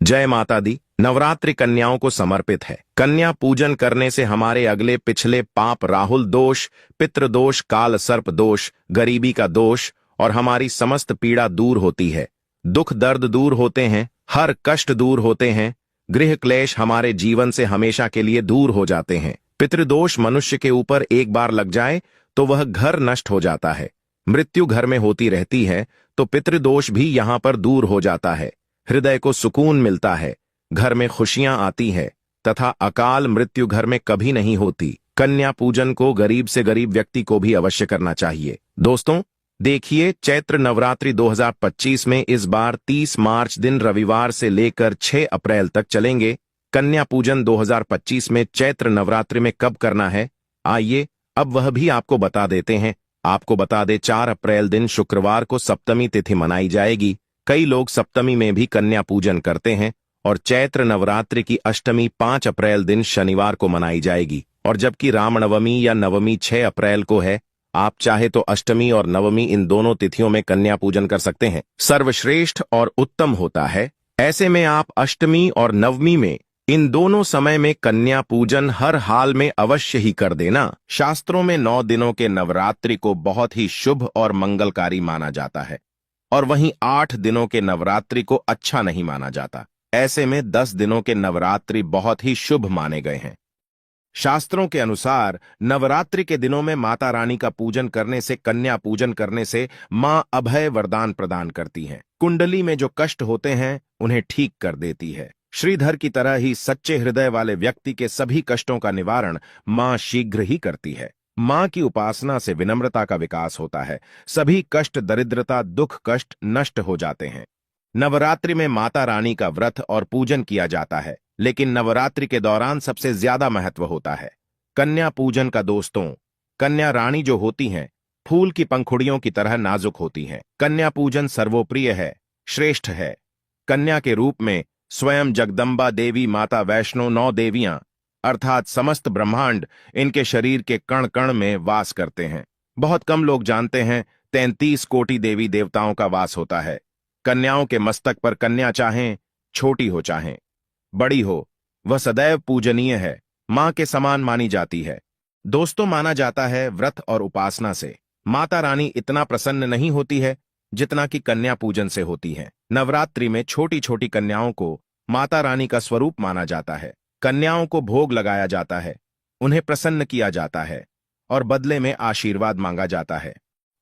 जय माता दी। नवरात्रि कन्याओं को समर्पित है। कन्या पूजन करने से हमारे अगले पिछले पाप, राहुल दोष, पितृदोष, काल सर्प दोष, गरीबी का दोष और हमारी समस्त पीड़ा दूर होती है। दुख दर्द दूर होते हैं, हर कष्ट दूर होते हैं, गृह क्लेश हमारे जीवन से हमेशा के लिए दूर हो जाते हैं। पितृदोष मनुष्य के ऊपर एक बार लग जाए तो वह घर नष्ट हो जाता है। मृत्यु घर में होती रहती है तो पितृदोष भी यहां पर दूर हो जाता है। हृदय को सुकून मिलता है, घर में खुशियां आती है तथा अकाल मृत्यु घर में कभी नहीं होती। कन्या पूजन को गरीब से गरीब व्यक्ति को भी अवश्य करना चाहिए। दोस्तों देखिए, चैत्र नवरात्रि 2025 में इस बार 30 मार्च दिन रविवार से लेकर 6 अप्रैल तक चलेंगे। कन्या पूजन 2025 में चैत्र नवरात्रि में कब करना है, आइए अब वह भी आपको बता देते हैं। आपको बता दे, 4 अप्रैल दिन शुक्रवार को सप्तमी तिथि मनाई जाएगी। कई लोग सप्तमी में भी कन्या पूजन करते हैं और चैत्र नवरात्रि की अष्टमी 5 अप्रैल दिन शनिवार को मनाई जाएगी। और जबकि रामनवमी या नवमी 6 अप्रैल को है, आप चाहे तो अष्टमी और नवमी इन दोनों तिथियों में कन्या पूजन कर सकते हैं। सर्वश्रेष्ठ और उत्तम होता है। ऐसे में आप अष्टमी और नवमी में इन दोनों समय में कन्या पूजन हर हाल में अवश्य ही कर देना। शास्त्रों में 9 दिनों के नवरात्रि को बहुत ही शुभ और मंगलकारी माना जाता है और वहीं 8 दिनों के नवरात्रि को अच्छा नहीं माना जाता। ऐसे में 10 दिनों के नवरात्रि बहुत ही शुभ माने गए हैं। शास्त्रों के अनुसार नवरात्रि के दिनों में माता रानी का पूजन करने से, कन्या पूजन करने से मां अभय वरदान प्रदान करती हैं। कुंडली में जो कष्ट होते हैं उन्हें ठीक कर देती है। श्रीधर की तरह ही सच्चे हृदय वाले व्यक्ति के सभी कष्टों का निवारण मां शीघ्र ही करती है। मां की उपासना से विनम्रता का विकास होता है। सभी कष्ट, दरिद्रता, दुख, कष्ट नष्ट हो जाते हैं। नवरात्रि में माता रानी का व्रत और पूजन किया जाता है, लेकिन नवरात्रि के दौरान सबसे ज्यादा महत्व होता है कन्या पूजन का। दोस्तों, कन्या रानी जो होती हैं, फूल की पंखुड़ियों की तरह नाजुक होती हैं। कन्या पूजन सर्वोप्रिय है, श्रेष्ठ है। कन्या के रूप में स्वयं जगदम्बा देवी, माता वैष्णो, 9 देवियां अर्थात समस्त ब्रह्मांड इनके शरीर के कण कण में वास करते हैं। बहुत कम लोग जानते हैं 33 कोटि देवी देवताओं का वास होता है। कन्याओं के मस्तक पर कन्या चाहें छोटी हो चाहें बड़ी हो, वह सदैव पूजनीय है, मां के समान मानी जाती है। दोस्तों, माना जाता है व्रत और उपासना से माता रानी इतना प्रसन्न नहीं होती है जितना कि कन्या पूजन से होती है। नवरात्रि में छोटी छोटी कन्याओं को माता रानी का स्वरूप माना जाता है। कन्याओं को भोग लगाया जाता है, उन्हें प्रसन्न किया जाता है और बदले में आशीर्वाद मांगा जाता है।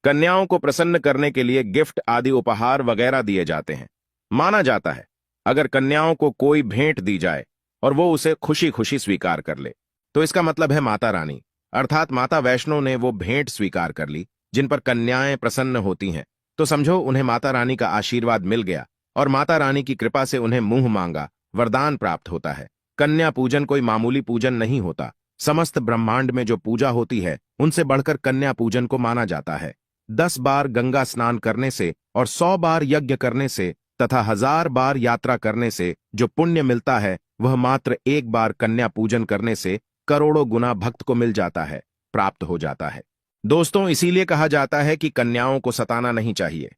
कन्याओं को प्रसन्न करने के लिए गिफ्ट आदि उपहार वगैरह दिए जाते हैं। माना जाता है अगर कन्याओं को कोई भेंट दी जाए और वो उसे खुशी खुशी स्वीकार कर ले तो इसका मतलब है माता रानी अर्थात माता वैष्णो ने वो भेंट स्वीकार कर ली। जिन पर कन्याएं प्रसन्न होती हैं तो समझो उन्हें माता रानी का आशीर्वाद मिल गया और माता रानी की कृपा से उन्हें मुंह मांगा वरदान प्राप्त होता है। कन्या पूजन कोई मामूली पूजन नहीं होता। समस्त ब्रह्मांड में जो पूजा होती है उनसे बढ़कर कन्या पूजन को माना जाता है। 10 बार गंगा स्नान करने से और 100 बार यज्ञ करने से तथा 1000 बार यात्रा करने से जो पुण्य मिलता है वह मात्र एक बार कन्या पूजन करने से करोड़ों गुना भक्त को मिल जाता है, प्राप्त हो जाता है। दोस्तों, इसीलिए कहा जाता है कि कन्याओं को सताना नहीं चाहिए,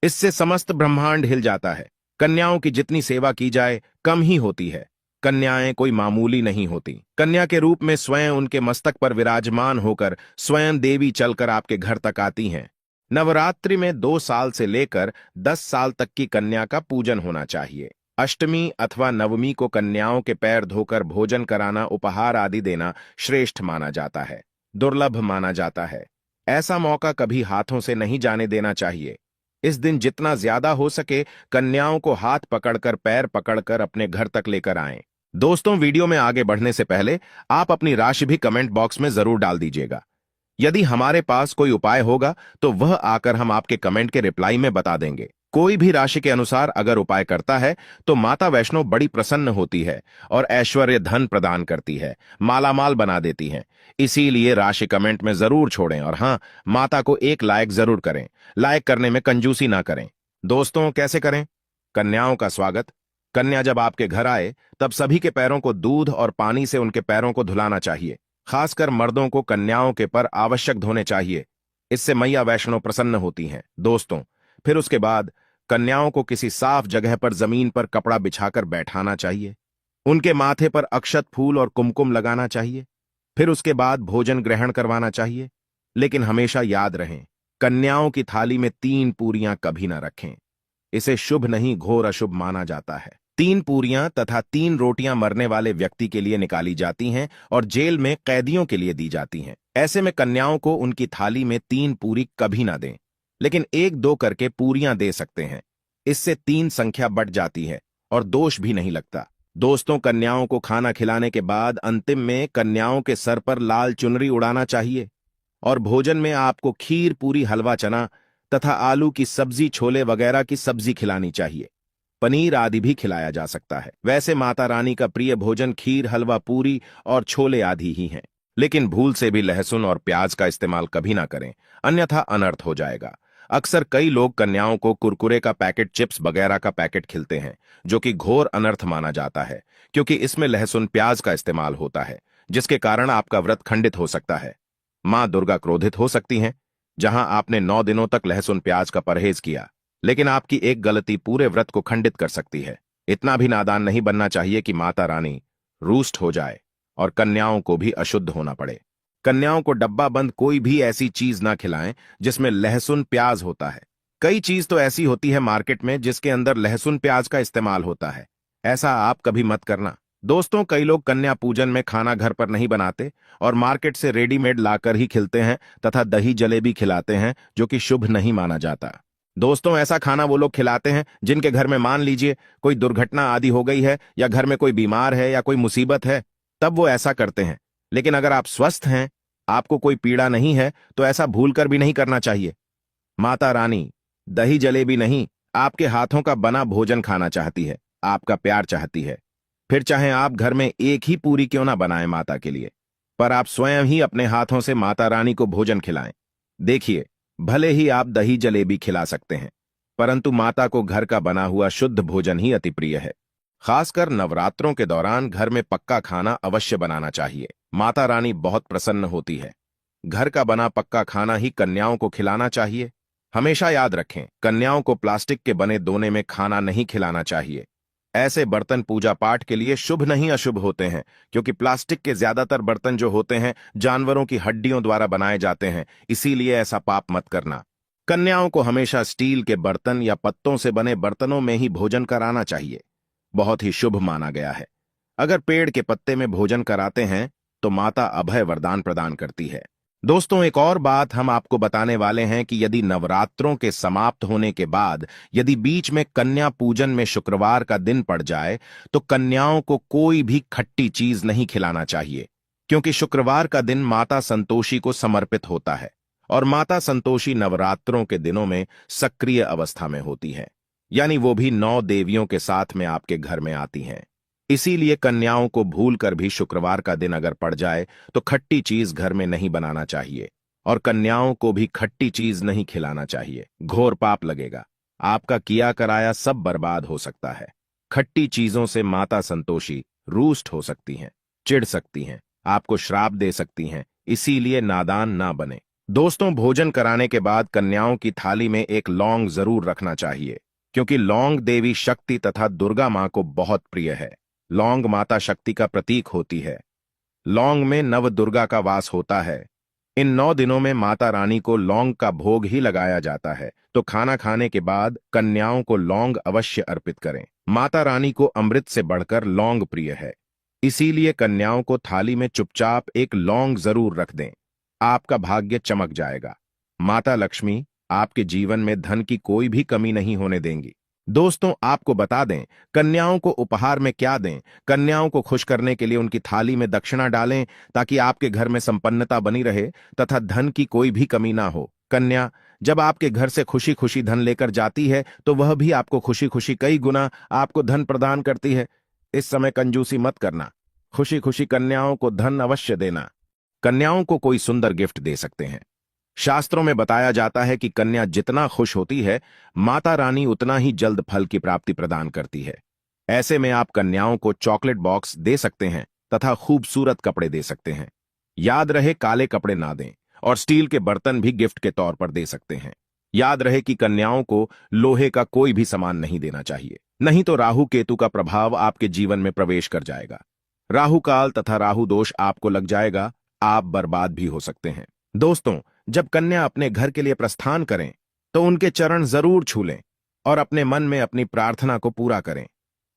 इससे समस्त ब्रह्मांड हिल जाता है। कन्याओं की जितनी सेवा की जाए कम ही होती है। कन्याएं कोई मामूली नहीं होती। कन्या के रूप में स्वयं उनके मस्तक पर विराजमान होकर स्वयं देवी चलकर आपके घर तक आती हैं। नवरात्रि में 2 साल से लेकर 10 साल तक की कन्या का पूजन होना चाहिए। अष्टमी अथवा नवमी को कन्याओं के पैर धोकर भोजन कराना, उपहार आदि देना श्रेष्ठ माना जाता है, दुर्लभ माना जाता है। ऐसा मौका कभी हाथों से नहीं जाने देना चाहिए। इस दिन जितना ज्यादा हो सके कन्याओं को हाथ पकड़कर, पैर पकड़कर अपने घर तक लेकर आएं। दोस्तों, वीडियो में आगे बढ़ने से पहले आप अपनी राशि भी कमेंट बॉक्स में जरूर डाल दीजिएगा। यदि हमारे पास कोई उपाय होगा तो वह आकर हम आपके कमेंट के रिप्लाई में बता देंगे। कोई भी राशि के अनुसार अगर उपाय करता है तो माता वैष्णो बड़ी प्रसन्न होती है और ऐश्वर्य धन प्रदान करती है, मालामाल बना देती हैं। इसीलिए राशि कमेंट में जरूर छोड़ें और हाँ, माता को एक लाइक जरूर करें। लाइक करने में कंजूसी ना करें। दोस्तों, कैसे करें? कन्याओं का स्वागत। कन्या जब आपके घर आए तब सभी के पैरों को दूध और पानी से उनके पैरों को धुलाना चाहिए। खासकर मर्दों को कन्याओं के पर आवश्यक धोने चाहिए, इससे मैया वैष्णो प्रसन्न होती हैं। दोस्तों, फिर उसके बाद कन्याओं को किसी साफ जगह पर जमीन पर कपड़ा बिछाकर बैठाना चाहिए। उनके माथे पर अक्षत फूल और कुमकुम लगाना चाहिए। फिर उसके बाद भोजन ग्रहण करवाना चाहिए। लेकिन हमेशा याद रहें, कन्याओं की थाली में 3 पूरियां कभी ना रखें। इसे शुभ नहीं, घोर अशुभ माना जाता है। 3 पूरियां तथा 3 रोटियां मरने वाले व्यक्ति के लिए निकाली जाती हैं और जेल में कैदियों के लिए दी जाती हैं। ऐसे में कन्याओं को उनकी थाली में 3 पूरी कभी ना दें, लेकिन 1-2 करके पूरियां दे सकते हैं। इससे 3 संख्या बढ़ जाती है और दोष भी नहीं लगता। दोस्तों, कन्याओं को खाना खिलाने के बाद अंतिम में कन्याओं के सर पर लाल चुनरी उड़ाना चाहिए और भोजन में आपको खीर, पूरी, हलवा, चना तथा आलू की सब्जी, छोले वगैरह की सब्जी खिलानी चाहिए। पनीर आदि भी खिलाया जा सकता है। वैसे माता रानी का प्रिय भोजन खीर, हलवा, पूरी और छोले आदि ही हैं। लेकिन भूल से भी लहसुन और प्याज का इस्तेमाल कभी ना करें, अन्यथा अनर्थ हो जाएगा। अक्सर कई लोग कन्याओं को कुरकुरे का पैकेट, चिप्स वगैरह का पैकेट खिलते हैं, जो कि घोर अनर्थ माना जाता है, क्योंकि इसमें लहसुन, प्याज का इस्तेमाल होता है, जिसके कारण आपका व्रत खंडित हो सकता है। मां दुर्गा क्रोधित हो सकती हैं। जहां आपने 9 दिनों तक लहसुन प्याज का परहेज किया, लेकिन आपकी एक गलती पूरे व्रत को खंडित कर सकती है। इतना भी नादान नहीं बनना चाहिए कि माता रानी रूष्ट हो जाए और कन्याओं को भी अशुद्ध होना पड़े। कन्याओं को डब्बा बंद कोई भी ऐसी चीज ना खिलाएं जिसमें लहसुन प्याज होता है। कई चीज तो ऐसी होती है मार्केट में जिसके अंदर लहसुन प्याज का इस्तेमाल होता है। ऐसा आप कभी मत करना। दोस्तों, कई लोग कन्या पूजन में खाना घर पर नहीं बनाते और मार्केट से रेडीमेड लाकर ही खिलते हैं तथा दही जलेबी खिलाते हैं, जो कि शुभ नहीं माना जाता। दोस्तों, ऐसा खाना वो लोग खिलाते हैं जिनके घर में मान लीजिए कोई दुर्घटना आदि हो गई है या घर में कोई बीमार है या कोई मुसीबत है, तब वो ऐसा करते हैं। लेकिन अगर आप स्वस्थ हैं, आपको कोई पीड़ा नहीं है, तो ऐसा भूलकर भी नहीं करना चाहिए। माता रानी दही जलेबी नहीं, आपके हाथों का बना भोजन खाना चाहती है, आपका प्यार चाहती है। फिर चाहे आप घर में एक ही पूरी क्यों ना बनाएं माता के लिए, पर आप स्वयं ही अपने हाथों से माता रानी को भोजन खिलाएं। देखिए, भले ही आप दही जलेबी खिला सकते हैं, परंतु माता को घर का बना हुआ शुद्ध भोजन ही अति प्रिय है। खासकर नवरात्रों के दौरान घर में पक्का खाना अवश्य बनाना चाहिए। माता रानी बहुत प्रसन्न होती है। घर का बना पक्का खाना ही कन्याओं को खिलाना चाहिए। हमेशा याद रखें, कन्याओं को प्लास्टिक के बने दोने में खाना नहीं खिलाना चाहिए। ऐसे बर्तन पूजा पाठ के लिए शुभ नहीं अशुभ होते हैं, क्योंकि प्लास्टिक के ज्यादातर बर्तन जो होते हैं जानवरों की हड्डियों द्वारा बनाए जाते हैं, इसीलिए ऐसा पाप मत करना। कन्याओं को हमेशा स्टील के बर्तन या पत्तों से बने बर्तनों में ही भोजन कराना चाहिए। बहुत ही शुभ माना गया है। अगर पेड़ के पत्ते में भोजन कराते हैं तो माता अभय वरदान प्रदान करती है। दोस्तों, एक और बात हम आपको बताने वाले हैं कि यदि नवरात्रों के समाप्त होने के बाद यदि बीच में कन्या पूजन में शुक्रवार का दिन पड़ जाए, तो कन्याओं को कोई भी खट्टी चीज नहीं खिलाना चाहिए, क्योंकि शुक्रवार का दिन माता संतोषी को समर्पित होता है और माता संतोषी नवरात्रों के दिनों में सक्रिय अवस्था में होती है, यानी वो भी 9 देवियों के साथ में आपके घर में आती हैं। इसीलिए कन्याओं को भूलकर भी शुक्रवार का दिन अगर पड़ जाए तो खट्टी चीज घर में नहीं बनाना चाहिए और कन्याओं को भी खट्टी चीज नहीं खिलाना चाहिए। घोर पाप लगेगा, आपका किया कराया सब बर्बाद हो सकता है। खट्टी चीजों से माता संतोषी रूष्ट हो सकती हैं, चिढ़ सकती हैं, आपको श्राप दे सकती हैं, इसीलिए नादान ना बने। दोस्तों, भोजन कराने के बाद कन्याओं की थाली में एक लौंग जरूर रखना चाहिए, क्योंकि लौंग देवी शक्ति तथा दुर्गा मां को बहुत प्रिय है। लौंग माता शक्ति का प्रतीक होती है। लौंग में नव दुर्गा का वास होता है। इन 9 दिनों में माता रानी को लौंग का भोग ही लगाया जाता है, तो खाना खाने के बाद कन्याओं को लौंग अवश्य अर्पित करें। माता रानी को अमृत से बढ़कर लौंग प्रिय है, इसीलिए कन्याओं को थाली में चुपचाप एक लौंग जरूर रख दें। आपका भाग्य चमक जाएगा। माता लक्ष्मी आपके जीवन में धन की कोई भी कमी नहीं होने देंगी। दोस्तों, आपको बता दें, कन्याओं को उपहार में क्या दें। कन्याओं को खुश करने के लिए उनकी थाली में दक्षिणा डालें, ताकि आपके घर में संपन्नता बनी रहे तथा धन की कोई भी कमी ना हो। कन्या जब आपके घर से खुशी खुशी धन लेकर जाती है, तो वह भी आपको खुशी खुशी कई गुना आपको धन प्रदान करती है। इस समय कंजूसी मत करना, खुशी खुशी कन्याओं को धन अवश्य देना। कन्याओं को कोई सुंदर गिफ्ट दे सकते हैं। शास्त्रों में बताया जाता है कि कन्या जितना खुश होती है, माता रानी उतना ही जल्द फल की प्राप्ति प्रदान करती है। ऐसे में आप कन्याओं को चॉकलेट बॉक्स दे सकते हैं तथा खूबसूरत कपड़े दे सकते हैं। याद रहे, काले कपड़े ना दें और स्टील के बर्तन भी गिफ्ट के तौर पर दे सकते हैं। याद रहे कि कन्याओं को लोहे का कोई भी सामान नहीं देना चाहिए, नहीं तो राहु केतु का प्रभाव आपके जीवन में प्रवेश कर जाएगा। राहु काल तथा राहु दोष आपको लग जाएगा, आप बर्बाद भी हो सकते हैं। दोस्तों, जब कन्या अपने घर के लिए प्रस्थान करें तो उनके चरण जरूर छू लें और अपने मन में अपनी प्रार्थना को पूरा करें।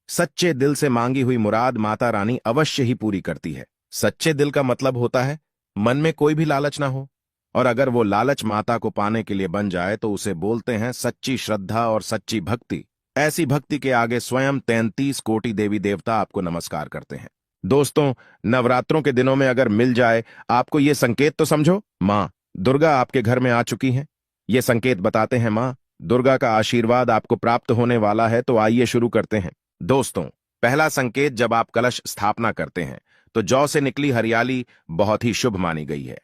सच्चे दिल से मांगी हुई मुराद माता रानी अवश्य ही पूरी करती है। सच्चे दिल का मतलब होता है मन में कोई भी लालच ना हो, और अगर वो लालच माता को पाने के लिए बन जाए तो उसे बोलते हैं सच्ची श्रद्धा और सच्ची भक्ति। ऐसी भक्ति के आगे स्वयं 33 कोटि देवी देवता आपको नमस्कार करते हैं। दोस्तों, नवरात्रों के दिनों में अगर मिल जाए आपको ये संकेत तो समझो, माँ दुर्गा आपके घर में आ चुकी हैं। ये संकेत बताते हैं माँ दुर्गा का आशीर्वाद आपको प्राप्त होने वाला है। तो आइए शुरू करते हैं। दोस्तों, पहला संकेत, जब आप कलश स्थापना करते हैं तो जौ से निकली हरियाली बहुत ही शुभ मानी गई है।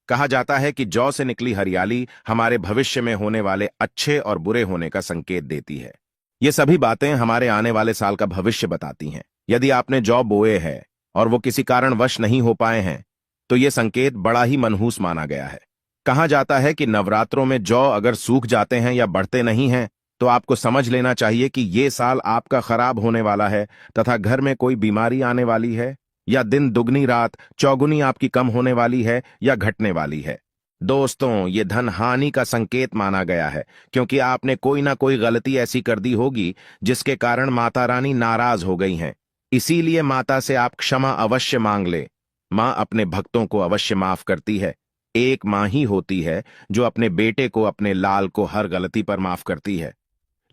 कहा जाता है कि जौ से निकली हरियाली हमारे भविष्य में होने वाले अच्छे और बुरे होने का संकेत देती है। ये सभी बातें हमारे आने वाले साल का भविष्य बताती हैं। यदि आपने जौ बोए हैं और वो किसी कारणवश नहीं हो पाए हैं तो ये संकेत बड़ा ही मनहूस माना गया है। कहा जाता है कि नवरात्रों में जौ अगर सूख जाते हैं या बढ़ते नहीं हैं तो आपको समझ लेना चाहिए कि ये साल आपका खराब होने वाला है तथा घर में कोई बीमारी आने वाली है, या दिन दुगनी रात चौगुनी आपकी कम होने वाली है या घटने वाली है। दोस्तों, ये धन हानि का संकेत माना गया है, क्योंकि आपने कोई ना कोई गलती ऐसी कर दी होगी जिसके कारण माता रानी नाराज हो गई हैं। इसीलिए माता से आप क्षमा अवश्य मांग ले। माँ अपने भक्तों को अवश्य माफ करती है। एक माँ ही होती है जो अपने बेटे को, अपने लाल को हर गलती पर माफ करती है।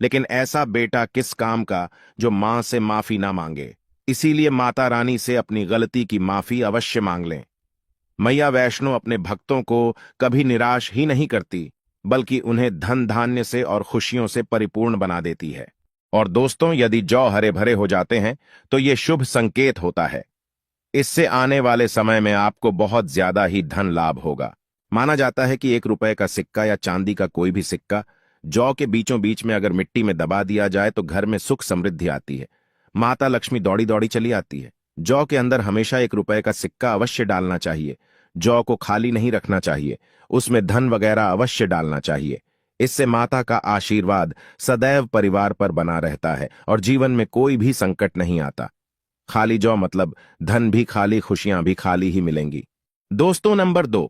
लेकिन ऐसा बेटा किस काम का जो माँ से माफी ना मांगे। इसीलिए माता रानी से अपनी गलती की माफी अवश्य मांग लें। मैया वैष्णो अपने भक्तों को कभी निराश ही नहीं करती, बल्कि उन्हें धन धान्य से और खुशियों से परिपूर्ण बना देती है। और दोस्तों, यदि जौ हरे भरे हो जाते हैं तो ये शुभ संकेत होता है। इससे आने वाले समय में आपको बहुत ज्यादा ही धन लाभ होगा। माना जाता है कि 1 रुपए का सिक्का या चांदी का कोई भी सिक्का जौ के बीचों बीच में अगर मिट्टी में दबा दिया जाए तो घर में सुख समृद्धि आती है, माता लक्ष्मी दौड़ी दौड़ी चली आती है। जौ के अंदर हमेशा 1 रुपए का सिक्का अवश्य डालना चाहिए। जौ को खाली नहीं रखना चाहिए, उसमें धन वगैरह अवश्य डालना चाहिए। इससे माता का आशीर्वाद सदैव परिवार पर बना रहता है और जीवन में कोई भी संकट नहीं आता। खाली जौ मतलब धन भी खाली, खुशियां भी खाली ही मिलेंगी। दोस्तों, नंबर 2,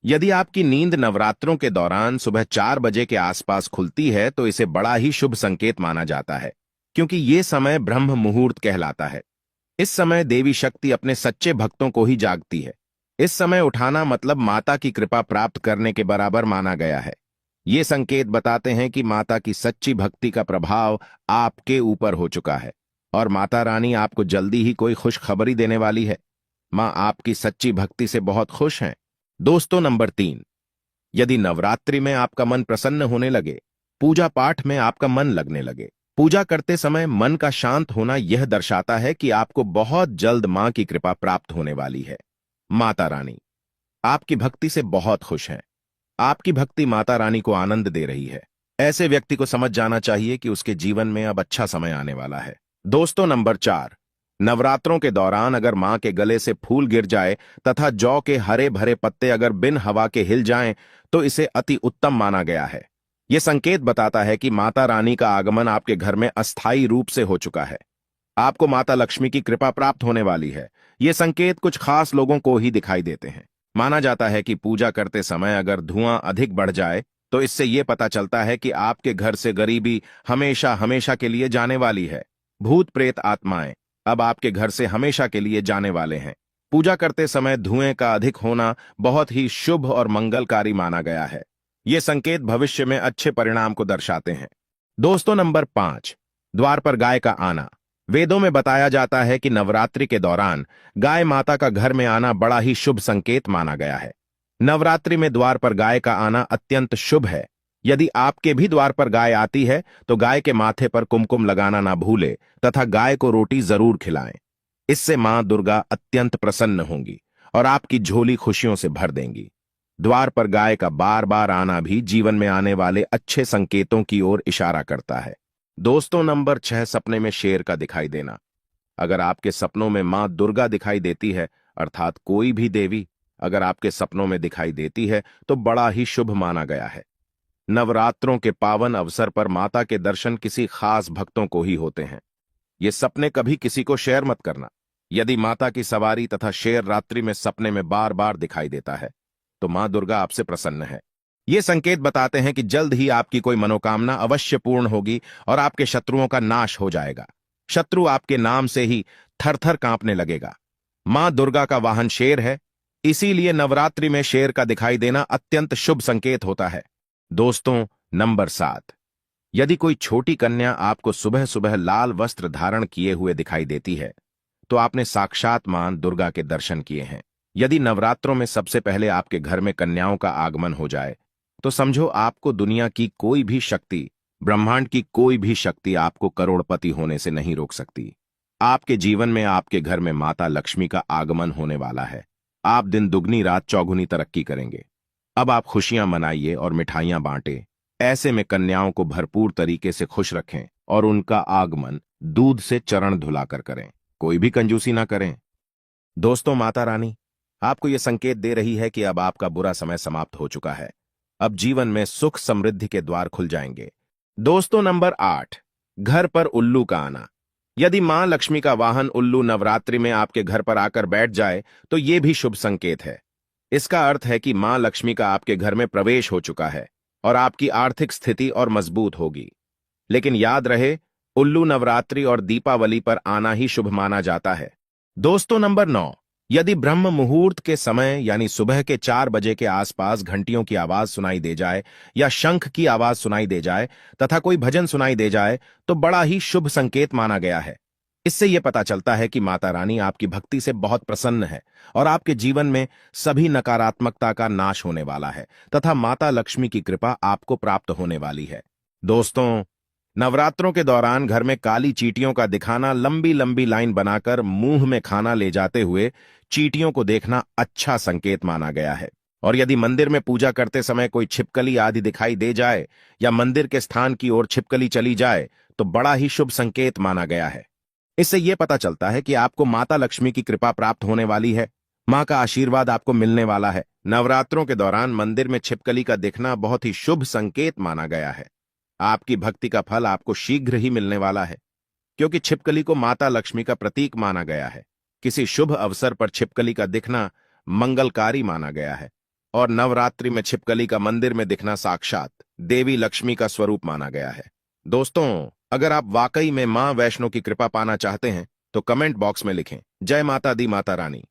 यदि आपकी नींद नवरात्रों के दौरान सुबह 4 बजे के आसपास खुलती है तो इसे बड़ा ही शुभ संकेत माना जाता है, क्योंकि ये समय ब्रह्म मुहूर्त कहलाता है। इस समय देवी शक्ति अपने सच्चे भक्तों को ही जागती है। इस समय उठाना मतलब माता की कृपा प्राप्त करने के बराबर माना गया है। ये संकेत बताते हैं कि माता की सच्ची भक्ति का प्रभाव आपके ऊपर हो चुका है और माता रानी आपको जल्दी ही कोई खुशखबरी देने वाली है। मां आपकी सच्ची भक्ति से बहुत खुश हैं। दोस्तों, नंबर 3, यदि नवरात्रि में आपका मन प्रसन्न होने लगे, पूजा पाठ में आपका मन लगने लगे, पूजा करते समय मन का शांत होना यह दर्शाता है कि आपको बहुत जल्द मां की कृपा प्राप्त होने वाली है। माता रानी आपकी भक्ति से बहुत खुश हैं। आपकी भक्ति माता रानी को आनंद दे रही है। ऐसे व्यक्ति को समझ जाना चाहिए कि उसके जीवन में अब अच्छा समय आने वाला है। दोस्तों, नंबर 4, नवरात्रों के दौरान अगर मां के गले से फूल गिर जाए तथा जौ के हरे भरे पत्ते अगर बिन हवा के हिल जाएं तो इसे अति उत्तम माना गया है। यह संकेत बताता है कि माता रानी का आगमन आपके घर में अस्थायी रूप से हो चुका है। आपको माता लक्ष्मी की कृपा प्राप्त होने वाली है। ये संकेत कुछ खास लोगों को ही दिखाई देते हैं। माना जाता है कि पूजा करते समय अगर धुआं अधिक बढ़ जाए तो इससे यह पता चलता है कि आपके घर से गरीबी हमेशा हमेशा के लिए जाने वाली है। भूत प्रेत आत्माएं अब आपके घर से हमेशा के लिए जाने वाले हैं। पूजा करते समय धुएं का अधिक होना बहुत ही शुभ और मंगलकारी माना गया है। ये संकेत भविष्य में अच्छे परिणाम को दर्शाते हैं। दोस्तों, नंबर 5, द्वार पर गाय का आना। वेदों में बताया जाता है कि नवरात्रि के दौरान गाय माता का घर में आना बड़ा ही शुभ संकेत माना गया है। नवरात्रि में द्वार पर गाय का आना अत्यंत शुभ है। यदि आपके भी द्वार पर गाय आती है तो गाय के माथे पर कुमकुम लगाना ना भूले तथा गाय को रोटी जरूर खिलाएं। इससे मां दुर्गा अत्यंत प्रसन्न होंगी और आपकी झोली खुशियों से भर देंगी। द्वार पर गाय का बार बार आना भी जीवन में आने वाले अच्छे संकेतों की ओर इशारा करता है। दोस्तों, नंबर 6, सपने में शेर का दिखाई देना। अगर आपके सपनों में मां दुर्गा दिखाई देती है, अर्थात कोई भी देवी अगर आपके सपनों में दिखाई देती है तो बड़ा ही शुभ माना गया है। नवरात्रों के पावन अवसर पर माता के दर्शन किसी खास भक्तों को ही होते हैं। ये सपने कभी किसी को शेयर मत करना। यदि माता की सवारी तथा शेर रात्रि में सपने में बार बार दिखाई देता है तो मां दुर्गा आपसे प्रसन्न है। ये संकेत बताते हैं कि जल्द ही आपकी कोई मनोकामना अवश्य पूर्ण होगी और आपके शत्रुओं का नाश हो जाएगा। शत्रु आपके नाम से ही थरथर कांपने लगेगा। मां दुर्गा का वाहन शेर है, इसीलिए नवरात्रि में शेर का दिखाई देना अत्यंत शुभ संकेत होता है। दोस्तों, नंबर 7, यदि कोई छोटी कन्या आपको सुबह सुबह लाल वस्त्र धारण किए हुए दिखाई देती है तो आपने साक्षात मां दुर्गा के दर्शन किए हैं। यदि नवरात्रों में सबसे पहले आपके घर में कन्याओं का आगमन हो जाए तो समझो आपको दुनिया की कोई भी शक्ति, ब्रह्मांड की कोई भी शक्ति आपको करोड़पति होने से नहीं रोक सकती। आपके जीवन में, आपके घर में माता लक्ष्मी का आगमन होने वाला है। आप दिन दुगनी रात चौगुनी तरक्की करेंगे। अब आप खुशियां मनाइए और मिठाइयां बांटें। ऐसे में कन्याओं को भरपूर तरीके से खुश रखें और उनका आगमन दूध से चरण धुलाकर करें। कोई भी कंजूसी ना करें। दोस्तों, माता रानी आपको यह संकेत दे रही है कि अब आपका बुरा समय समाप्त हो चुका है। अब जीवन में सुख समृद्धि के द्वार खुल जाएंगे। दोस्तों, नंबर 8, घर पर उल्लू का आना। यदि मां लक्ष्मी का वाहन उल्लू नवरात्रि में आपके घर पर आकर बैठ जाए तो यह भी शुभ संकेत है। इसका अर्थ है कि मां लक्ष्मी का आपके घर में प्रवेश हो चुका है और आपकी आर्थिक स्थिति और मजबूत होगी। लेकिन याद रहे, उल्लू नवरात्रि और दीपावली पर आना ही शुभ माना जाता है। दोस्तों, नंबर 9, यदि ब्रह्म मुहूर्त के समय यानी सुबह के 4 बजे के आसपास घंटियों की आवाज सुनाई दे जाए या शंख की आवाज सुनाई दे जाए तथा कोई भजन सुनाई दे जाए तो बड़ा ही शुभ संकेत माना गया है। इससे यह पता चलता है कि माता रानी आपकी भक्ति से बहुत प्रसन्न है और आपके जीवन में सभी नकारात्मकता का नाश होने वाला है तथा माता लक्ष्मी की कृपा आपको प्राप्त होने वाली है। दोस्तों, नवरात्रों के दौरान घर में काली चींटियों का दिखाना, लंबी लंबी लाइन बनाकर मुंह में खाना ले जाते हुए चींटियों को देखना अच्छा संकेत माना गया है। और यदि मंदिर में पूजा करते समय कोई छिपकली आदि दिखाई दे जाए या मंदिर के स्थान की ओर छिपकली चली जाए तो बड़ा ही शुभ संकेत माना गया है। इससे यह पता चलता है कि आपको माता लक्ष्मी की कृपा प्राप्त होने वाली है। मां का आशीर्वाद आपको मिलने वाला है। नवरात्रों के दौरान मंदिर में छिपकली का दिखना बहुत ही शुभ संकेत माना गया है। आपकी भक्ति का फल आपको शीघ्र ही मिलने वाला है, क्योंकि छिपकली को माता लक्ष्मी का प्रतीक माना गया है। किसी शुभ अवसर पर छिपकली का दिखना मंगलकारी माना गया है और नवरात्रि में छिपकली का मंदिर में दिखना साक्षात देवी लक्ष्मी का स्वरूप माना गया है। दोस्तों, अगर आप वाकई में मां वैष्णो की कृपा पाना चाहते हैं तो कमेंट बॉक्स में लिखें, जय माता दी माता रानी।